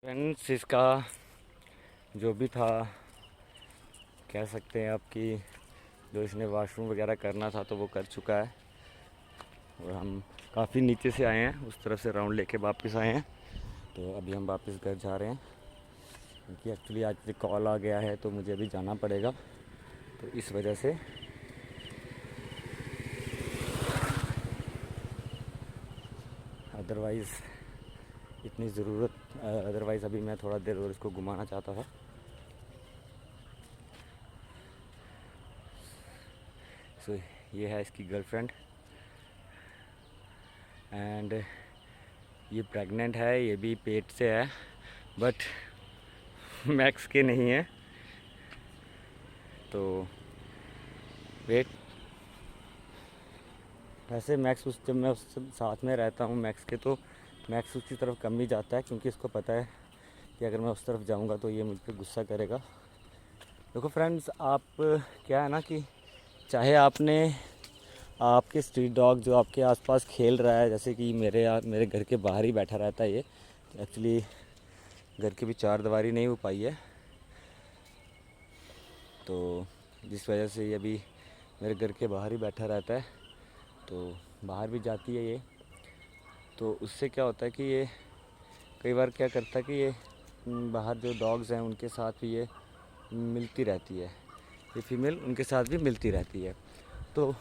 Friends, इसका जो भी था, कह सकते हैं आपकी, जो इसने वॉशरूम वगैरह करना था तो वो कर चुका है। और हम काफ़ी नीचे से आए हैं, उस तरफ से राउंड लेके वापस आए हैं। तो अभी हम वापस घर जा रहे हैं क्योंकि एक्चुअली आज कॉल आ गया है तो मुझे अभी जाना पड़ेगा। तो इस वजह से अदरवाइज़ इतनी ज़रूरत अदरवाइज़ अभी मैं थोड़ा देर और इसको घुमाना चाहता था। सो ये है इसकी गर्लफ्रेंड एंड ये प्रेग्नेंट है, ये भी पेट से है बट मैक्स के नहीं है। तो वेट, वैसे मैक्स जब मैं उस साथ में रहता हूँ मैक्स के, तो मैक्स उसकी तरफ कम ही जाता है क्योंकि इसको पता है कि अगर मैं उस तरफ जाऊँगा तो ये मुझ पर गुस्सा करेगा। देखो फ्रेंड्स, आप क्या है ना कि चाहे आपके स्ट्रीट डॉग जो आपके आसपास खेल रहा है, जैसे कि मेरे घर के बाहर ही बैठा रहता है ये, एक्चुअली घर की भी चार दीवारी नहीं हो पाई है तो जिस वजह से ये अभी मेरे घर के बाहर ही बैठा रहता है। तो बाहर भी जाती है ये, तो उससे क्या होता है कि ये कई बार क्या करता है कि ये बाहर जो डॉग्स हैं उनके साथ भी ये मिलती रहती है, ये फीमेल उनके साथ भी मिलती रहती है। तो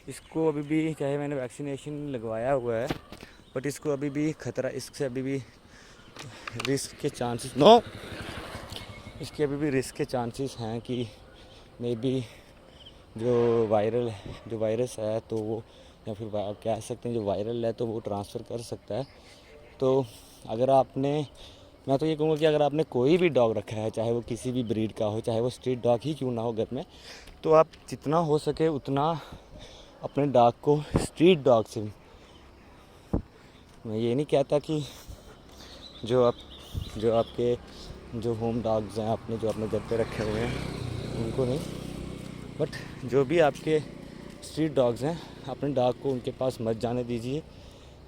इसको अभी भी, चाहे मैंने वैक्सीनेशन लगवाया हुआ है, बट इसको अभी भी ख़तरा, इससे अभी भी रिस्क के चांसेस इसके अभी भी रिस्क के चांसेस हैं कि मे बी जो वायरस है तो वो, या फिर आप कह सकते हैं जो वायरल है तो वो ट्रांसफ़र कर सकता है। तो अगर मैं तो ये कहूँगा कि अगर आपने कोई भी डॉग रखा है, चाहे वो किसी भी ब्रीड का हो, चाहे वो स्ट्रीट डॉग ही क्यों ना हो घर में, तो आप जितना हो सके उतना अपने डॉग को स्ट्रीट डॉग से, मैं ये नहीं कहता कि जो आपके जो होम डॉग्स हैं, आपने जो अपने घर पे रखे हुए हैं उनको नहीं, बट जो भी आपके स्ट्रीट डॉग्स हैं, अपने डॉग को उनके पास मत जाने दीजिए,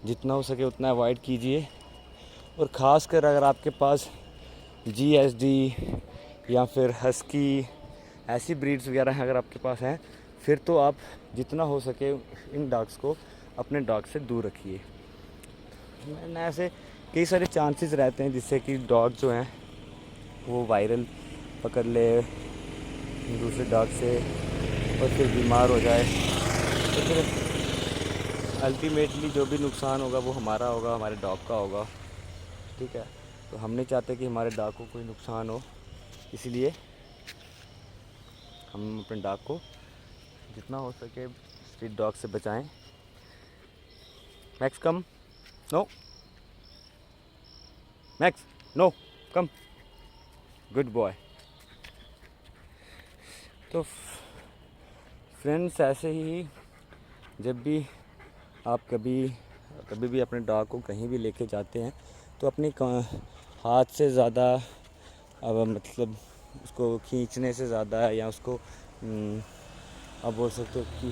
जितना हो सके उतना अवॉइड कीजिए। और ख़ासकर अगर आपके पास GSD या फिर हस्की ऐसी ब्रीड्स वगैरह हैं अगर आपके पास हैं, फिर तो आप जितना हो सके इन डॉग्स को अपने डॉग से दूर रखिए। मैंने ऐसे कई सारे चांसेस रहते हैं जिससे कि डॉग जो हैं वो वायरल पकड़ ले दूसरे डॉग से और फिर बीमार हो जाए, तो फिर अल्टीमेटली जो भी नुकसान होगा वो हमारा होगा, हमारे डॉग का होगा। ठीक है, तो हम नहीं चाहते कि हमारे डॉग को कोई नुकसान हो, इसलिए हम अपने डॉग को जितना हो सके स्ट्रीट डॉग से बचाएं। मैक्स कम, नो मैक्स, नो कम, गुड बॉय। तो फ्रेंड्स, ऐसे ही जब भी आप कभी भी अपने डॉग को कहीं भी लेके जाते हैं तो अपनी हाथ से ज़्यादा, अब मतलब उसको खींचने से ज़्यादा या उसको आप बोल सकते हो कि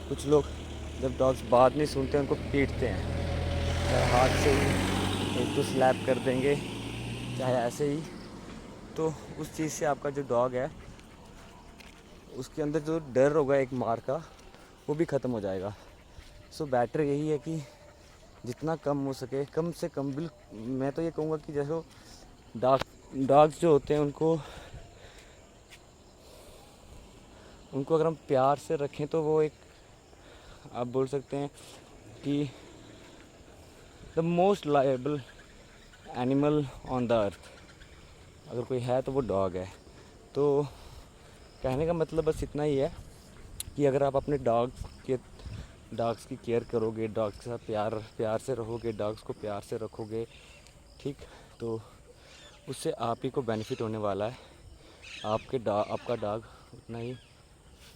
कुछ लोग जब डॉग्स बात नहीं सुनते उनको पीटते हैं, चाहे हाथ से ही एक तो स्लैप कर देंगे, चाहे ऐसे ही, तो उस चीज़ से आपका जो डॉग है उसके अंदर जो डर होगा एक मार का, वो भी ख़त्म हो जाएगा। सो बेटर यही है कि जितना कम हो सके, कम से कम, मैं तो ये कहूँगा कि जैसे डॉग्स जो होते हैं उनको अगर हम प्यार से रखें तो वो एक, आप बोल सकते हैं कि the most liable animal on the earth अगर कोई है तो वो डॉग है। तो कहने का मतलब बस इतना ही है कि अगर आप अपने डॉग्स की केयर करोगे, डॉग्स के साथ प्यार से रहोगे, डॉग्स को प्यार से रखोगे, ठीक, तो उससे आप ही को बेनिफिट होने वाला है। आपका डॉग उतना ही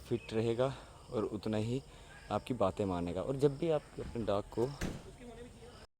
फिट रहेगा और उतना ही आपकी बातें मानेगा। और जब भी आप अपने डॉग को